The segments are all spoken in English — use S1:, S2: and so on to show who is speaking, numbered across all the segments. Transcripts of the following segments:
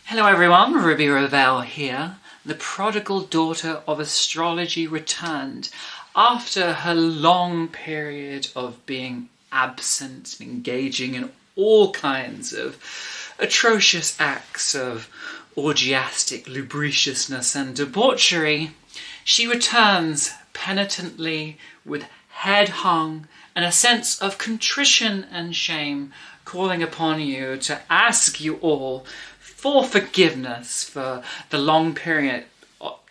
S1: Hello everyone, Ruby Ravel here. The prodigal daughter of astrology returned after her long period of being absent, engaging in all kinds of atrocious acts of orgiastic lubriciousness and debauchery. She returns penitently with head hung and a sense of contrition and shame, calling upon you to ask you all for forgiveness for the long period of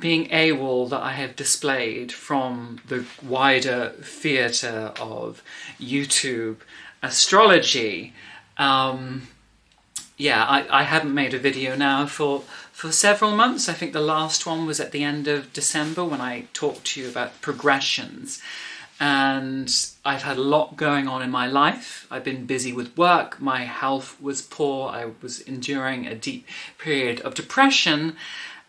S1: being AWOL that I have displayed from the wider theatre of YouTube astrology. I haven't made a video now for several months. I think the last one was at the end of December when I talked to you about progressions. And I've had a lot going on in my life. I've been busy with work, my health was poor, I was enduring a deep period of depression,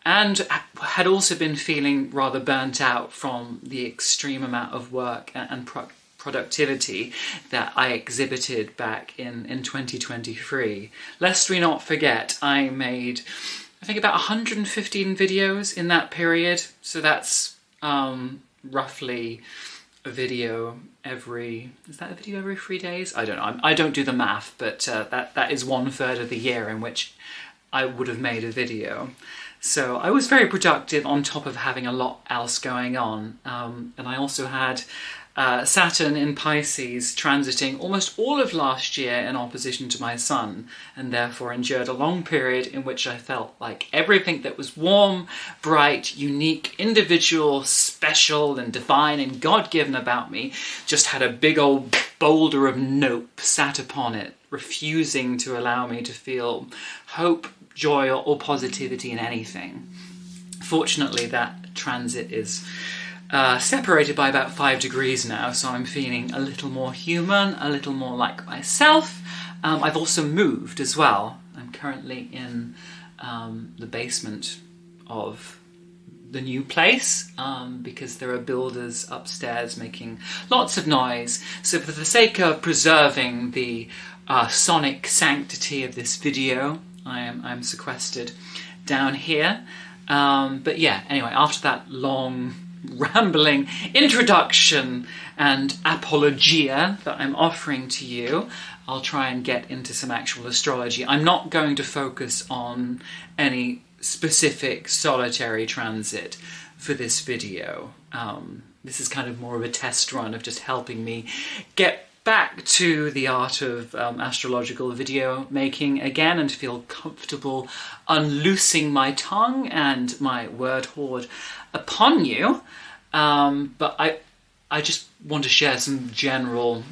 S1: and had also been feeling rather burnt out from the extreme amount of work and productivity that I exhibited back in 2023. Lest we not forget, I made, I think, about 115 videos in that period, so that's roughly a video every 3 days? I don't know. I don't do the math, but that is 1/3 of the year in which I would have made a video. So I was very productive on top of having a lot else going on. And I also had Saturn in Pisces transiting almost all of last year in opposition to my sun, and therefore endured a long period in which I felt like everything that was warm, bright, unique, individual, special and divine and God-given about me just had a big old boulder of nope sat upon it, refusing to allow me to feel hope, joy or positivity in anything. Fortunately, that transit is separated by about 5 degrees now, so I'm feeling a little more human, a little more like myself. I've also moved as well. I'm currently in the basement of the new place because there are builders upstairs making lots of noise. So for the sake of preserving the sonic sanctity of this video, I'm sequestered down here. But yeah, anyway, after that long rambling introduction and apologia that I'm offering to you, I'll try and get into some actual astrology. I'm not going to focus on any specific solitary transit for this video. This is kind of more of a test run of just helping me get back to the art of astrological video making again and feel comfortable unloosing my tongue and my word hoard upon you. But I just want to share some general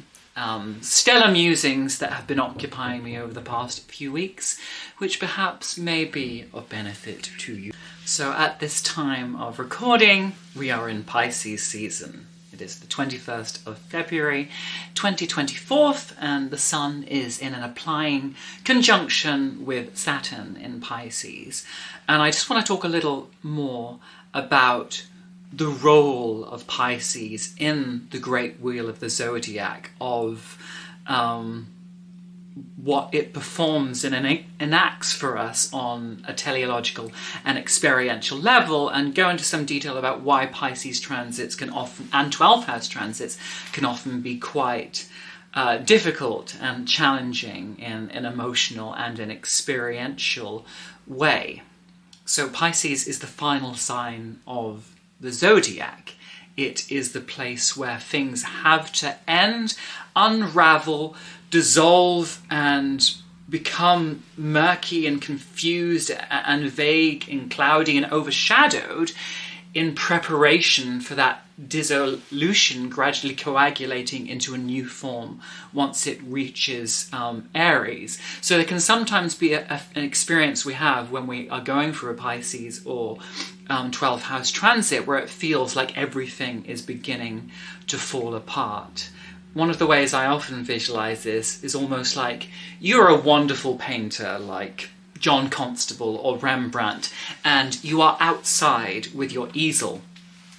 S1: stellar musings that have been occupying me over the past few weeks, which perhaps may be of benefit to you. So at this time of recording, we are in Pisces season. It is the 21st of February 2024, and the Sun is in an applying conjunction with Saturn in Pisces. And I just want to talk a little more about the role of Pisces in the great wheel of the Zodiac, of what it performs and enacts for us on a teleological and experiential level, and go into some detail about why Pisces transits can often, and 12th house transits, can often be quite difficult and challenging in an emotional and an experiential way. So Pisces is the final sign of the Zodiac. It is the place where things have to end, unravel, dissolve and become murky and confused and vague and cloudy and overshadowed in preparation for that dissolution gradually coagulating into a new form once it reaches Aries. So there can sometimes be an experience we have when we are going through a Pisces or 12th house transit where it feels like everything is beginning to fall apart. One of the ways I often visualize this is almost like you're a wonderful painter like John Constable or Rembrandt, and you are outside with your easel.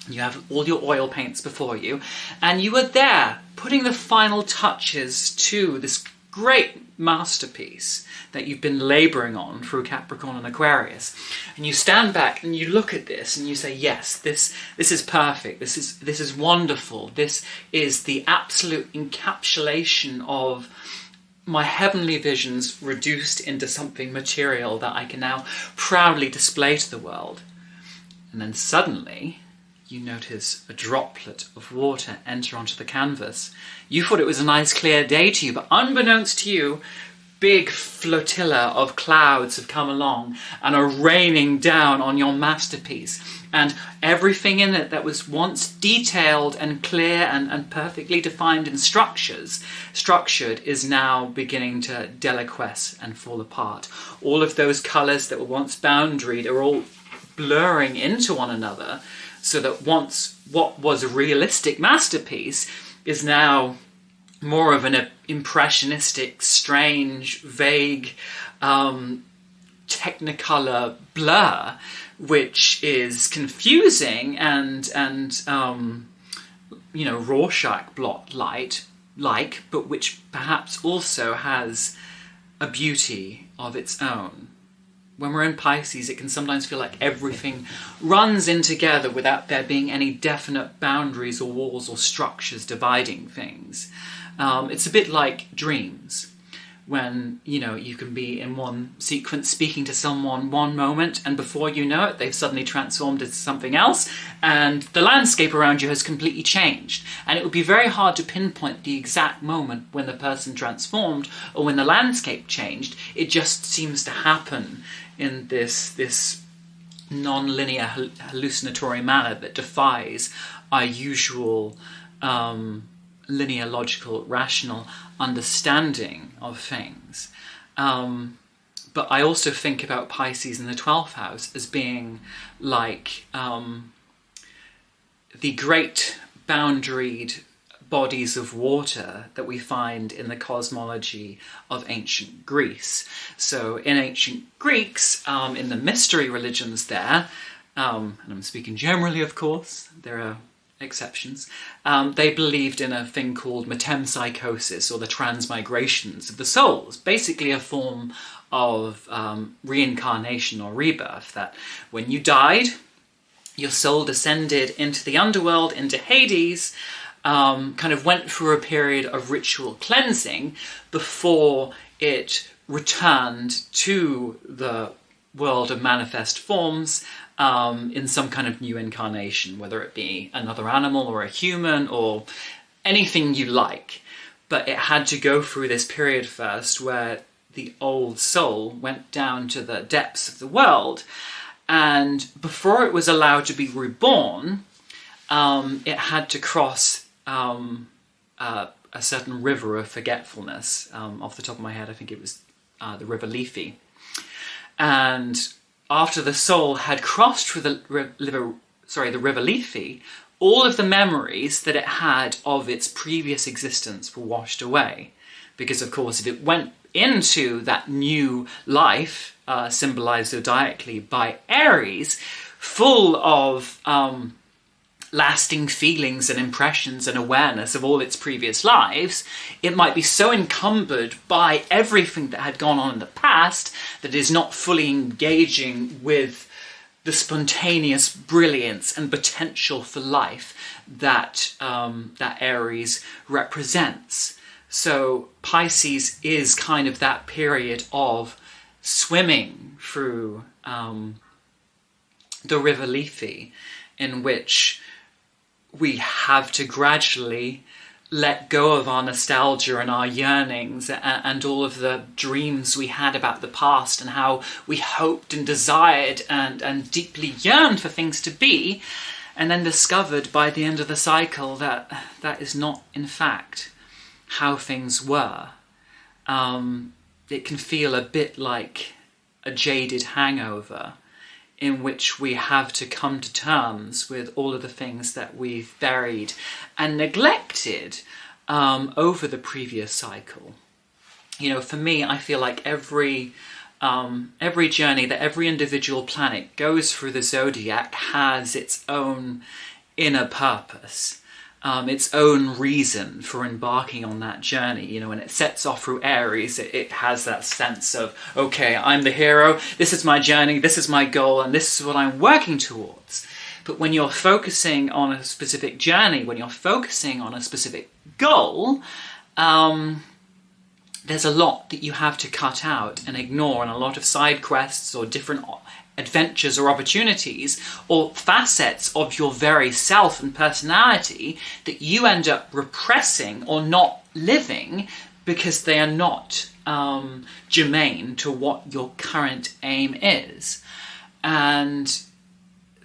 S1: You have all your oil paints before you, and you are there putting the final touches to this great masterpiece that you've been labouring on through Capricorn and Aquarius, and you stand back and you look at this and you say, yes, this is perfect, this is wonderful, this is the absolute encapsulation of my heavenly visions reduced into something material that I can now proudly display to the world. And then suddenly you notice a droplet of water enter onto the canvas. You thought it was a nice clear day to you, but unbeknownst to you, big flotilla of clouds have come along and are raining down on your masterpiece. And everything in it that was once detailed and clear and perfectly defined and structured is now beginning to deliquesce and fall apart. All of those colours that were once boundaried are all blurring into one another, so that once what was a realistic masterpiece is now more of an impressionistic, strange, vague, technicolor blur, which is confusing and Rorschach blot light but which perhaps also has a beauty of its own. When we're in Pisces, it can sometimes feel like everything runs in together without there being any definite boundaries or walls or structures dividing things. It's a bit like dreams, when, you can be in one sequence speaking to someone one moment, and before you know it, they've suddenly transformed into something else, and the landscape around you has completely changed. And it would be very hard to pinpoint the exact moment when the person transformed or when the landscape changed. It just seems to happen in this non-linear hallucinatory manner that defies our usual linear, logical, rational understanding of things. But I also think about Pisces in the 12th house as being like the great boundaried bodies of water that we find in the cosmology of ancient Greece. So in ancient Greeks, in the mystery religions there, and I'm speaking generally, of course, there are exceptions, they believed in a thing called Matm Psychosis, or the transmigrations of the souls, basically a form of reincarnation or rebirth, that when you died, your soul descended into the underworld, into Hades, kind of went through a period of ritual cleansing before it returned to the world of manifest forms in some kind of new incarnation, whether it be another animal or a human or anything you like. But it had to go through this period first where the old soul went down to the depths of the world, and before it was allowed to be reborn, it had to cross a certain river of forgetfulness. Off the top of my head, I think it was the River Lethe. And after the soul had crossed through the River Lethe, all of the memories that it had of its previous existence were washed away. Because, of course, if it went into that new life, symbolised zodiacally by Aries, full of lasting feelings and impressions and awareness of all its previous lives, it might be so encumbered by everything that had gone on in the past that it is not fully engaging with the spontaneous brilliance and potential for life that that Aries represents. So Pisces is kind of that period of swimming through the River Lethe, in which we have to gradually let go of our nostalgia and our yearnings and all of the dreams we had about the past and how we hoped and desired and deeply yearned for things to be, and then discovered by the end of the cycle that that is not, in fact, how things were. It can feel a bit like a jaded hangover, in which we have to come to terms with all of the things that we've buried and neglected over the previous cycle. For me, I feel like every journey that every individual planet goes through the Zodiac has its own inner purpose. its own reason for embarking on that journey. You know, when it sets off through Aries, it has that sense of, okay, I'm the hero, this is my journey, this is my goal, and this is what I'm working towards. But when you're focusing on a specific journey, when you're focusing on a specific goal, there's a lot that you have to cut out and ignore, and a lot of side quests or different adventures or opportunities or facets of your very self and personality that you end up repressing or not living because they are not germane to what your current aim is. And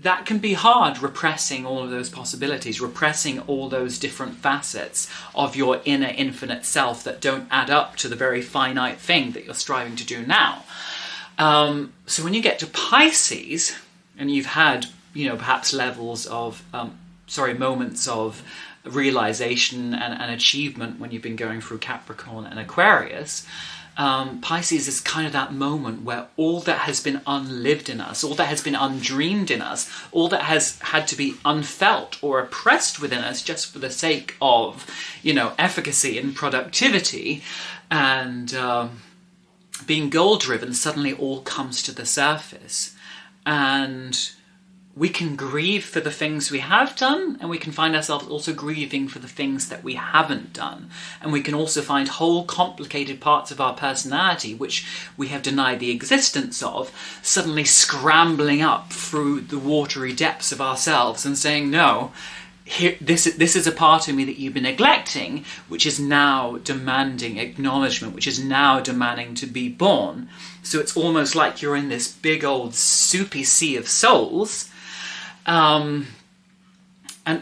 S1: that can be hard, repressing all of those possibilities, repressing all those different facets of your inner infinite self that don't add up to the very finite thing that you're striving to do now. So when you get to Pisces, and you've had, perhaps levels of, moments of realization and achievement when you've been going through Capricorn and Aquarius, Pisces is kind of that moment where all that has been unlived in us, all that has been undreamed in us, all that has had to be unfelt or oppressed within us just for the sake of, efficacy and productivity and being goal-driven, suddenly all comes to the surface. And we can grieve for the things we have done, and we can find ourselves also grieving for the things that we haven't done. And we can also find whole complicated parts of our personality, which we have denied the existence of, suddenly scrambling up through the watery depths of ourselves and saying, no, this is a part of me that you've been neglecting, which is now demanding acknowledgement, which is now demanding to be born. So it's almost like you're in this big old soupy sea of souls, and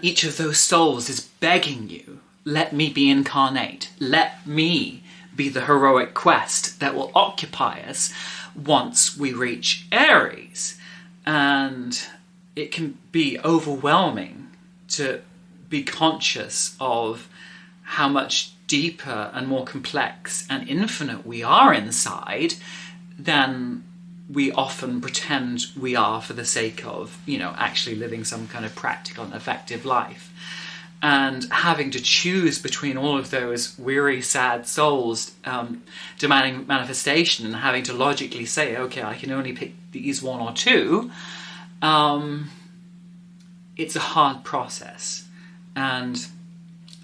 S1: each of those souls is begging you, let me be incarnate, let me be the heroic quest that will occupy us once we reach Aries. And it can be overwhelming to be conscious of how much deeper and more complex and infinite we are inside than we often pretend we are for the sake of, actually living some kind of practical and effective life. And having to choose between all of those weary, sad souls demanding manifestation and having to logically say, okay, I can only pick these one or two, it's a hard process. And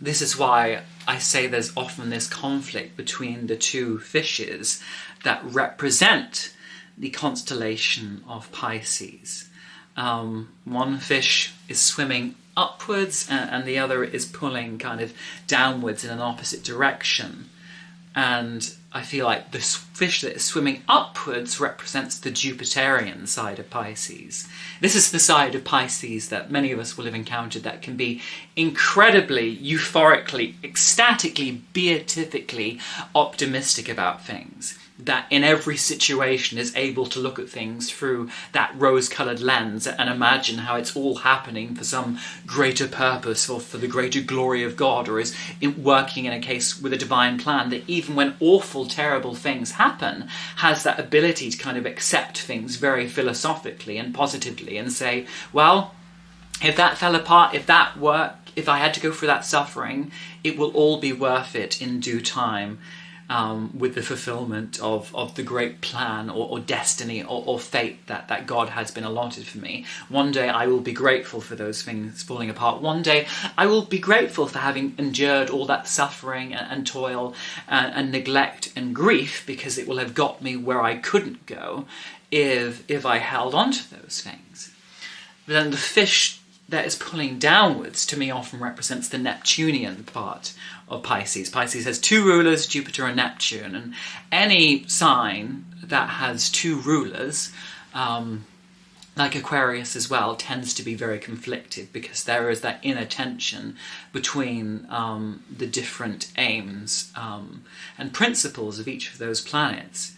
S1: this is why I say there's often this conflict between the two fishes that represent the constellation of Pisces. One fish is swimming upwards and the other is pulling kind of downwards in an opposite direction. And I feel like the fish that is swimming upwards represents the Jupiterian side of Pisces. This is the side of Pisces that many of us will have encountered that can be incredibly, euphorically, ecstatically, beatifically optimistic about things. That in every situation is able to look at things through that rose-coloured lens and imagine how it's all happening for some greater purpose or for the greater glory of God, or is working in a case with a divine plan, that even when awful, terrible things happen, has that ability to kind of accept things very philosophically and positively and say, well, if that fell apart, if that worked, if I had to go through that suffering, it will all be worth it in due time. With the fulfillment of the great plan or destiny or fate that God has been allotted for me. One day I will be grateful for those things falling apart. One day I will be grateful for having endured all that suffering and toil and neglect and grief, because it will have got me where I couldn't go if I held on to those things. But then the fish that is pulling downwards, to me, often represents the Neptunian part of Pisces. Pisces has two rulers, Jupiter and Neptune, and any sign that has two rulers, like Aquarius as well, tends to be very conflicted, because there is that inner tension between the different aims and principles of each of those planets.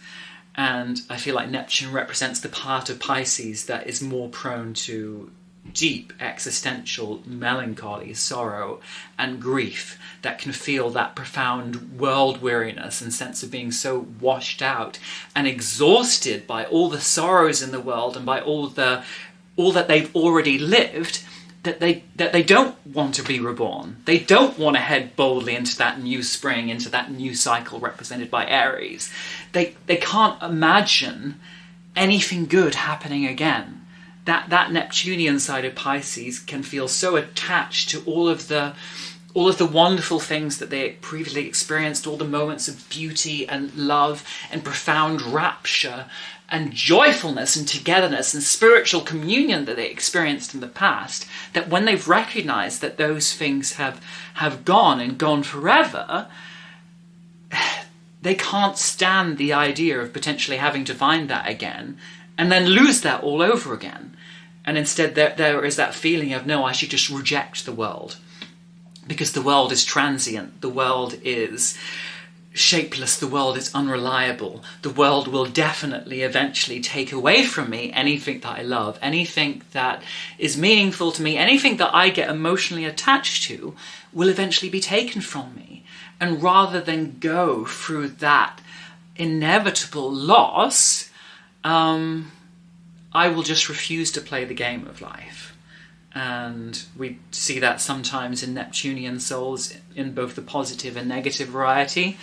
S1: And I feel like Neptune represents the part of Pisces that is more prone to deep existential melancholy, sorrow and grief, that can feel that profound world weariness and sense of being so washed out and exhausted by all the sorrows in the world and by all that they've already lived, that they don't want to be reborn. They don't want to head boldly into that new spring, into that new cycle represented by Aries. They can't imagine anything good happening again. That Neptunian side of Pisces can feel so attached to all of the wonderful things that they previously experienced, all the moments of beauty and love and profound rapture and joyfulness and togetherness and spiritual communion that they experienced in the past, that when they've recognized that those things have gone and gone forever, they can't stand the idea of potentially having to find that again and then lose that all over again. And instead there is that feeling of, no, I should just reject the world, because the world is transient, the world is shapeless, the world is unreliable, the world will definitely eventually take away from me anything that I love, anything that is meaningful to me, anything that I get emotionally attached to will eventually be taken from me. And rather than go through that inevitable loss, I will just refuse to play the game of life. And we see that sometimes in Neptunian souls in both the positive and negative variety.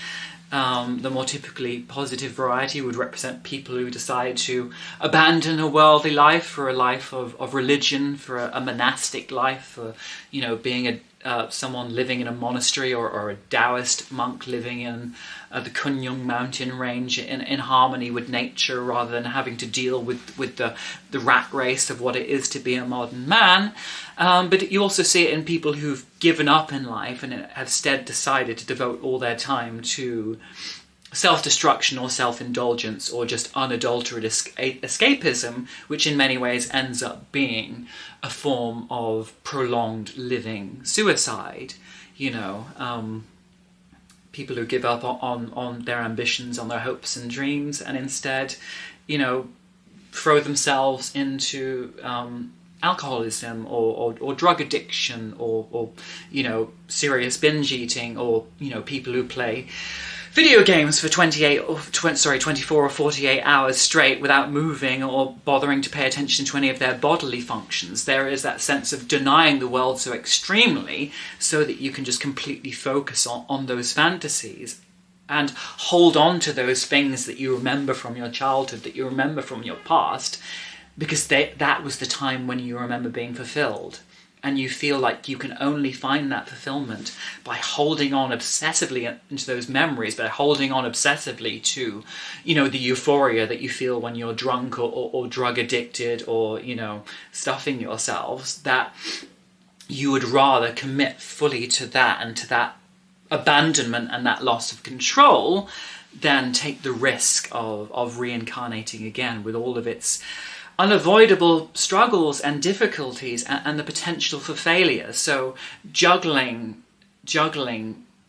S1: The more typically positive variety would represent people who decide to abandon a worldly life for a life of religion, for a monastic life, for being someone living in a monastery, or a Taoist monk living in the Kunyung mountain range in harmony with nature, rather than having to deal with the rat race of what it is to be a modern man. But you also see it in people who've given up in life and have instead decided to devote all their time to self-destruction or self-indulgence or just unadulterated escapism, which in many ways ends up being a form of prolonged living suicide. People who give up on their ambitions, on their hopes and dreams, and instead, throw themselves into alcoholism or drug addiction or serious binge eating, or people who play video games for 24 or 48 hours straight without moving or bothering to pay attention to any of their bodily functions. There is that sense of denying the world so extremely so that you can just completely focus on those fantasies and hold on to those things that you remember from your childhood, that you remember from your past, because that was the time when you remember being fulfilled. And you feel like you can only find that fulfillment by holding on obsessively into those memories, by holding on obsessively to, the euphoria that you feel when you're drunk or drug addicted or, stuffing yourselves, that you would rather commit fully to that and to that abandonment and that loss of control than take the risk of reincarnating again with all of its unavoidable struggles and difficulties and the potential for failure. So juggling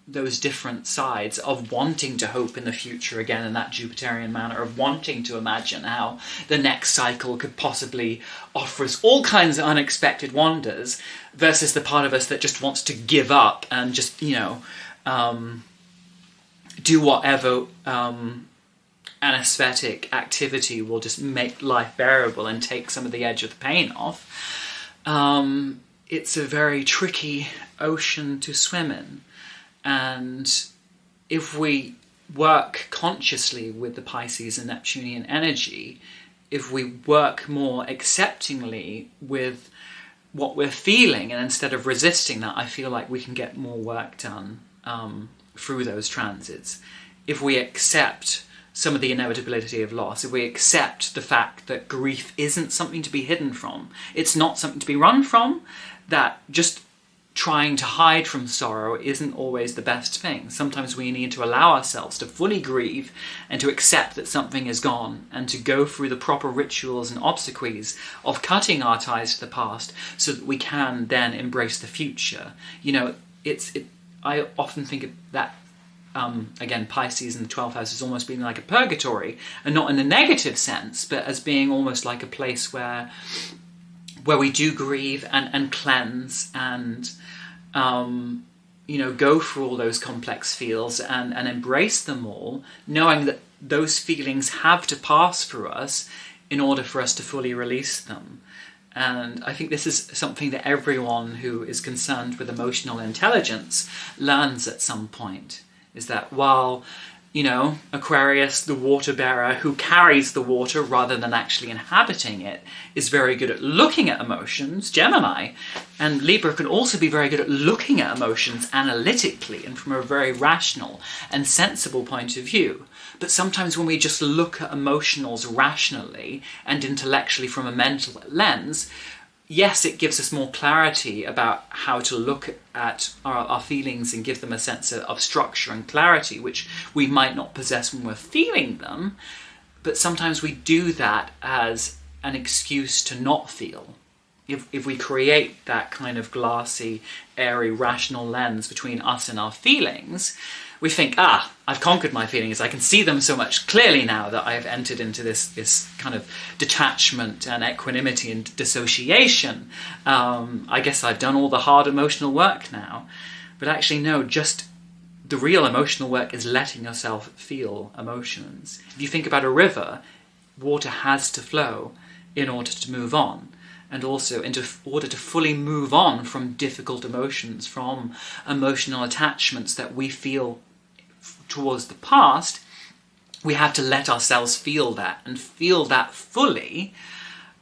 S1: those different sides of wanting to hope in the future again in that Jupiterian manner, of wanting to imagine how the next cycle could possibly offer us all kinds of unexpected wonders, versus the part of us that just wants to give up and just, do whatever anesthetic activity will just make life bearable and take some of the edge of the pain off. It's a very tricky ocean to swim in. And if we work consciously with the Pisces and Neptunian energy, if we work more acceptingly with what we're feeling, and instead of resisting that, I feel like we can get more work done through those transits. If we accept some of the inevitability of loss, if we accept the fact that grief isn't something to be hidden from, it's not something to be run from, that just trying to hide from sorrow isn't always the best thing. Sometimes we need to allow ourselves to fully grieve and to accept that something is gone, and to go through the proper rituals and obsequies of cutting our ties to the past so that we can then embrace the future. I often think of that, again, Pisces in the 12th house has almost been like a purgatory, and not in a negative sense, but as being almost like a place where we do grieve and cleanse and, go through all those complex feels and embrace them all, knowing that those feelings have to pass through us in order for us to fully release them. And I think this is something that everyone who is concerned with emotional intelligence learns at some point, is that while, Aquarius, the water bearer who carries the water rather than actually inhabiting it, is very good at looking at emotions, Gemini, and Libra can also be very good at looking at emotions analytically and from a very rational and sensible point of view. But sometimes when we just look at emotionals rationally and intellectually from a mental lens, yes, it gives us more clarity about how to look at our feelings and give them a sense of structure and clarity, which we might not possess when we're feeling them. But sometimes we do that as an excuse to not feel. If we create that kind of glassy, airy, rational lens between us and our feelings, we think, I've conquered my feelings. I can see them so much clearly now that I've entered into this kind of detachment and equanimity and dissociation. I guess I've done all the hard emotional work now. But actually, no, just the real emotional work is letting yourself feel emotions. If you think about a river, water has to flow in order to move on. And also in order to fully move on from difficult emotions, from emotional attachments that we feel towards the past, we have to let ourselves feel that and feel that fully.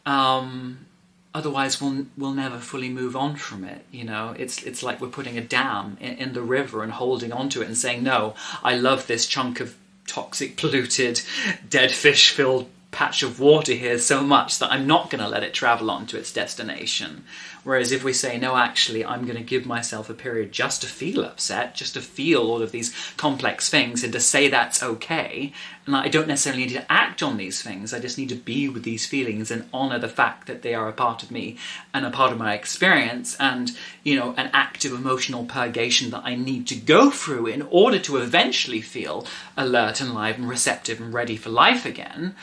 S1: Otherwise, we'll never fully move on from it. It's like we're putting a dam in the river and holding onto it and saying, no, I love this chunk of toxic, polluted, dead fish-filled patch of water here so much that I'm not going to let it travel on to its destination. Whereas if we say, no, actually, I'm going to give myself a period just to feel upset, just to feel all of these complex things and to say that's okay, and I don't necessarily need to act on these things, I just need to be with these feelings and honour the fact that they are a part of me and a part of my experience and, an active emotional purgation that I need to go through in order to eventually feel alert and live and receptive and ready for life again.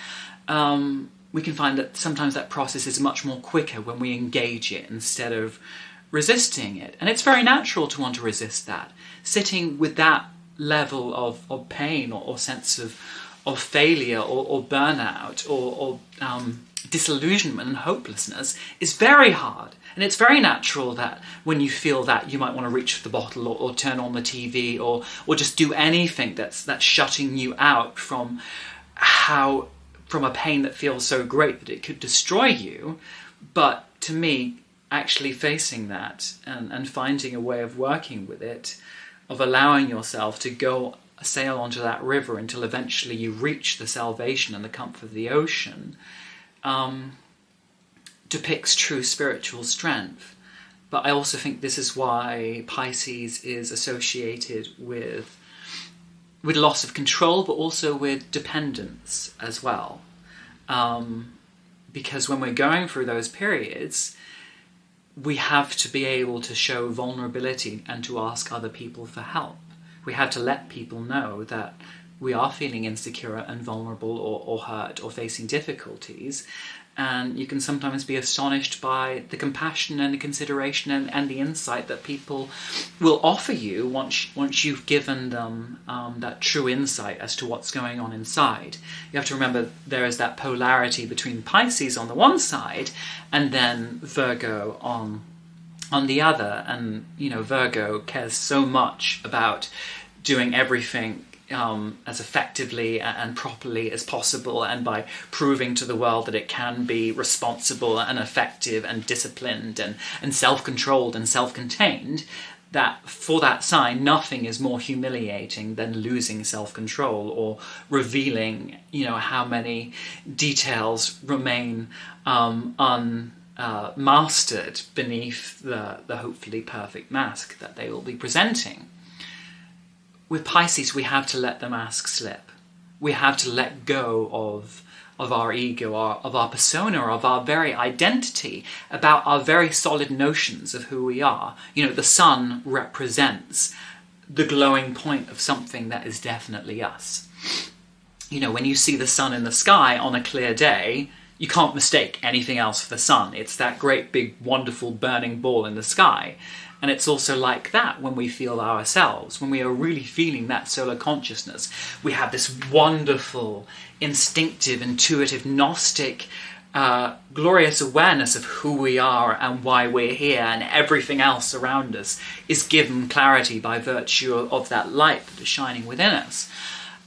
S1: We can find that sometimes that process is much more quicker when we engage it instead of resisting it. And it's very natural to want to resist that. Sitting with that level of pain or sense of failure or burnout or disillusionment and hopelessness is very hard. And it's very natural that when you feel that, you might want to reach for the bottle or turn on the TV or just do anything that's shutting you out from a pain that feels so great that it could destroy you. But to me, actually facing that and finding a way of working with it, of allowing yourself to go sail onto that river until eventually you reach the salvation and the comfort of the ocean, depicts true spiritual strength. But I also think this is why Pisces is associated with loss of control, but also with dependence as well. Because when we're going through those periods, we have to be able to show vulnerability and to ask other people for help. We have to let people know that we are feeling insecure and vulnerable or hurt or facing difficulties. And you can sometimes be astonished by the compassion and the consideration and the insight that people will offer you once you've given them that true insight as to what's going on inside. You have to remember there is that polarity between Pisces on the one side and then Virgo on the other. And, Virgo cares so much about doing everything as effectively and properly as possible, and by proving to the world that it can be responsible and effective and disciplined and self-controlled and self-contained, that for that sign nothing is more humiliating than losing self-control or revealing how many details remain unmastered beneath the hopefully perfect mask that they will be presenting. With Pisces, we have to let the mask slip. We have to let go of our ego, of our persona, of our very identity, about our very solid notions of who we are. The sun represents the glowing point of something that is definitely us. When you see the sun in the sky on a clear day, you can't mistake anything else for the sun. It's that great big wonderful burning ball in the sky. And it's also like that when we feel ourselves, when we are really feeling that solar consciousness. We have this wonderful, instinctive, intuitive, Gnostic glorious awareness of who we are and why we're here, and everything else around us is given clarity by virtue of that light that is shining within us.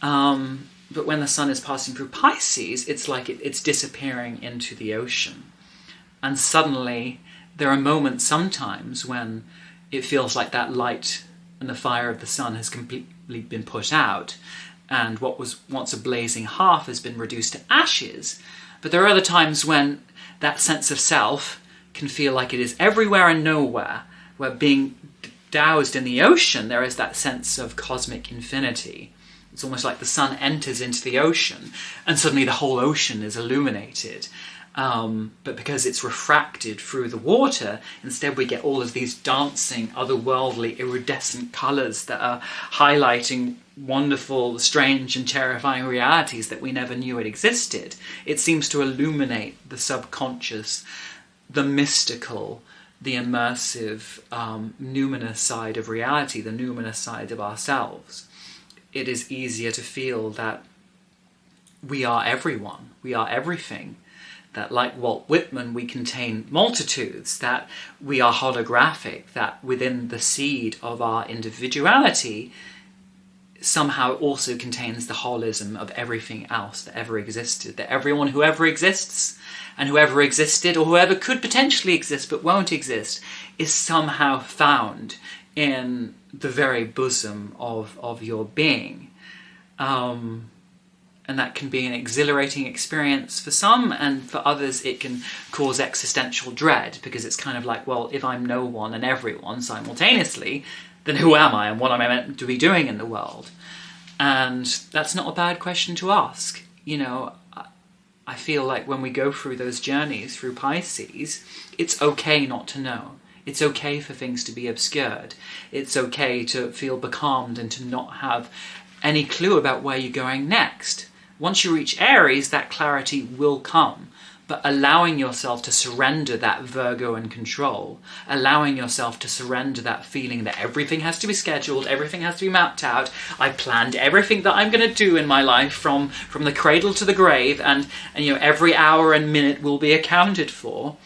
S1: But when the sun is passing through Pisces, it's like it's disappearing into the ocean. And suddenly there are moments sometimes when it feels like that light and the fire of the sun has completely been put out, and what was once a blazing hearth has been reduced to ashes. But there are other times when that sense of self can feel like it is everywhere and nowhere, where being doused in the ocean, there is that sense of cosmic infinity. It's almost like the sun enters into the ocean and suddenly the whole ocean is illuminated. But because it's refracted through the water, instead we get all of these dancing, otherworldly, iridescent colours that are highlighting wonderful, strange and terrifying realities that we never knew it existed. It seems to illuminate the subconscious, the mystical, the immersive, numinous side of reality, the numinous side of ourselves. It is easier to feel that we are everyone, we are everything, that like Walt Whitman we contain multitudes, that we are holographic, that within the seed of our individuality somehow also contains the holism of everything else that ever existed, that everyone who ever exists and whoever existed or whoever could potentially exist but won't exist is somehow found in the very bosom of your being. And that can be an exhilarating experience for some, and for others it can cause existential dread, because it's kind of like, well, if I'm no one and everyone simultaneously, then who am I and what am I meant to be doing in the world? And that's not a bad question to ask. You know, I feel like when we go through those journeys through Pisces, it's okay not to know. It's okay for things to be obscured. It's okay to feel becalmed and to not have any clue about where you're going next. Once you reach Aries, that clarity will come. But allowing yourself to surrender that Virgo and control, allowing yourself to surrender that feeling that everything has to be scheduled, everything has to be mapped out, I planned everything that I'm going to do in my life from the cradle to the grave, and you know, every hour and minute will be accounted for.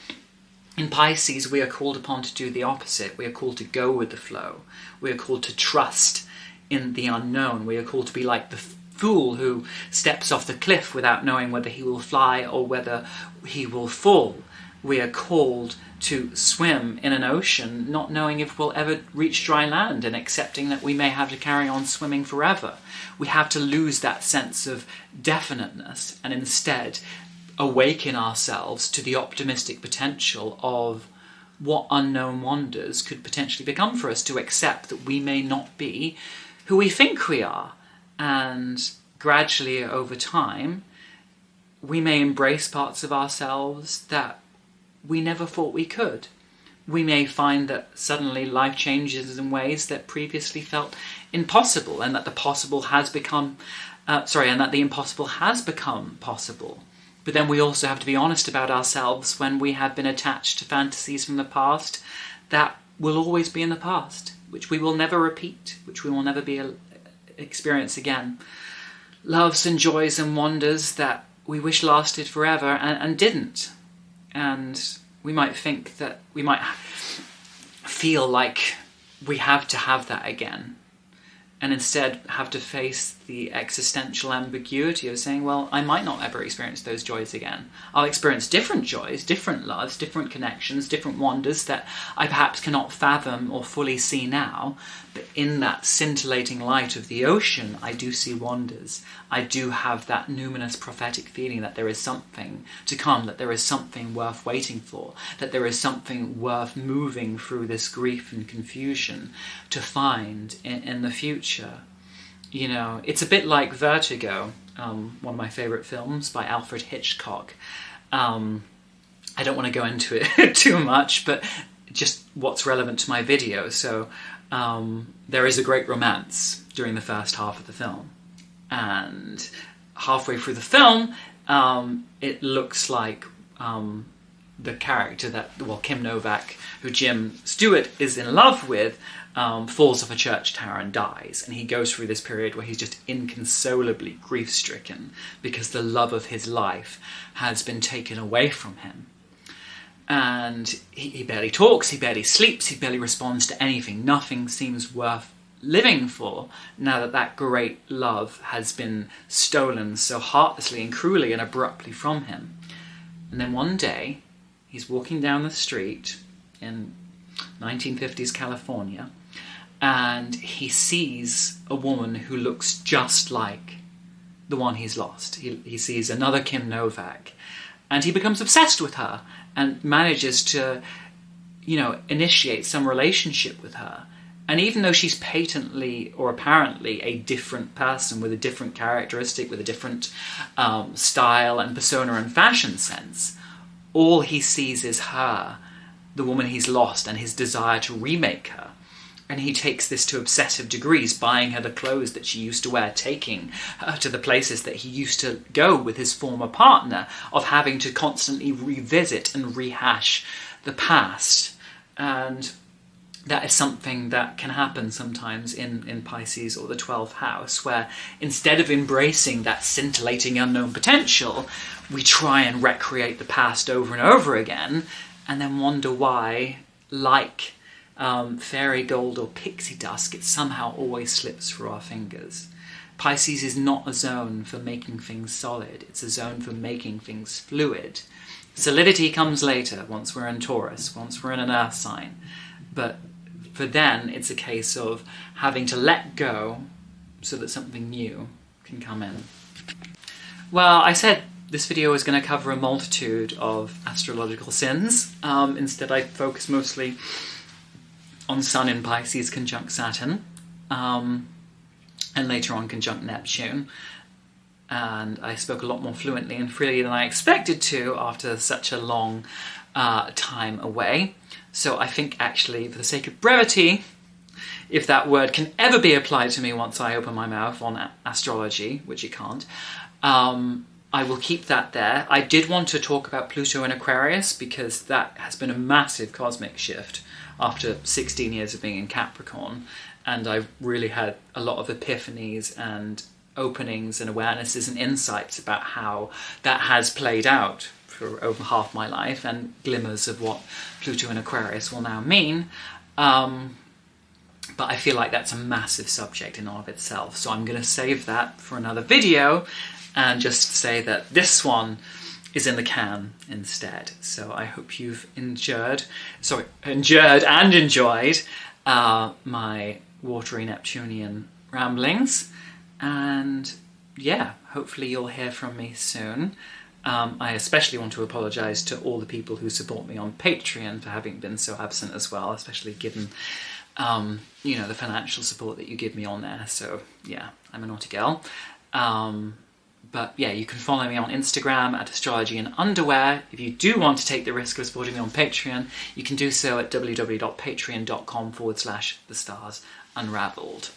S1: In Pisces, we are called upon to do the opposite. We are called to go with the flow. We are called to trust in the unknown. We are called to be like the fool who steps off the cliff without knowing whether he will fly or whether he will fall. We are called to swim in an ocean not knowing if we'll ever reach dry land, and accepting that we may have to carry on swimming forever. We have to lose that sense of definiteness and instead awaken ourselves to the optimistic potential of what unknown wonders could potentially become for us, to accept that we may not be who we think we are. And gradually over time, we may embrace parts of ourselves that we never thought we could. We may find that suddenly life changes in ways that previously felt impossible, and that the possible has become, and that the impossible has become possible. But then we also have to be honest about ourselves when we have been attached to fantasies from the past that will always be in the past, which we will never repeat, which we will never experience again. Loves and joys and wonders that we wish lasted forever and didn't. And we might think that we might feel like we have to have that again, and instead have to face the existential ambiguity of saying, well, I might not ever experience those joys again. I'll experience different joys, different loves, different connections, different wonders that I perhaps cannot fathom or fully see now. But in that scintillating light of the ocean, I do see wonders. I do have that numinous prophetic feeling that there is something to come, that there is something worth waiting for, that there is something worth moving through this grief and confusion to find in the future. You know, it's a bit like Vertigo, one of my favourite films by Alfred Hitchcock. I don't want to go into it too much, but just what's relevant to my video. So there is a great romance during the first half of the film. And halfway through the film, it looks like the character that, well, Kim Novak, who Jim Stewart is in love with, falls off a church tower and dies. And he goes through this period where he's just inconsolably grief-stricken because the love of his life has been taken away from him. And he barely talks, he barely sleeps, he barely responds to anything. Nothing seems worth living for now that that great love has been stolen so heartlessly and cruelly and abruptly from him. And then one day, he's walking down the street in 1950s California, and he sees a woman who looks just like the one he's lost. He sees another Kim Novak, and he becomes obsessed with her and manages to, initiate some relationship with her. And even though she's patently or apparently a different person with a different characteristic, with a different style and persona and fashion sense, all he sees is her, the woman he's lost, and his desire to remake her. And he takes this to obsessive degrees, buying her the clothes that she used to wear, taking her to the places that he used to go with his former partner, of having to constantly revisit and rehash the past. And that is something that can happen sometimes in Pisces or the 12th house, where instead of embracing that scintillating unknown potential, we try and recreate the past over and over again, and then wonder why, like fairy gold or pixie dust, it somehow always slips through our fingers. Pisces is not a zone for making things solid, it's a zone for making things fluid. Solidity comes later, once we're in Taurus, once we're in an earth sign. But for then, it's a case of having to let go so that something new can come in. Well, I said this video is going to cover a multitude of astrological sins. Instead, I focus mostly on Sun in Pisces conjunct Saturn, and later on conjunct Neptune. And I spoke a lot more fluently and freely than I expected to after such a long time away. So I think actually, for the sake of brevity, if that word can ever be applied to me once I open my mouth on astrology, which it can't, I will keep that there. I did want to talk about Pluto in Aquarius because that has been a massive cosmic shift after 16 years of being in Capricorn, and I've really had a lot of epiphanies and openings and awarenesses and insights about how that has played out for over half my life, and glimmers of what Pluto in Aquarius will now mean. But I feel like that's a massive subject in all of itself, so I'm going to save that for another video and just say that this one is in the can instead. So I hope you've endured and enjoyed my watery Neptunian ramblings, and yeah, hopefully you'll hear from me soon. I especially want to apologise to all the people who support me on Patreon for having been so absent as well, especially given, the financial support that you give me on there. So yeah, I'm a naughty girl. But yeah, you can follow me on Instagram at Astrology in Underwear. If you do want to take the risk of supporting me on Patreon, you can do so at www.patreon.com/thestarsunraveled.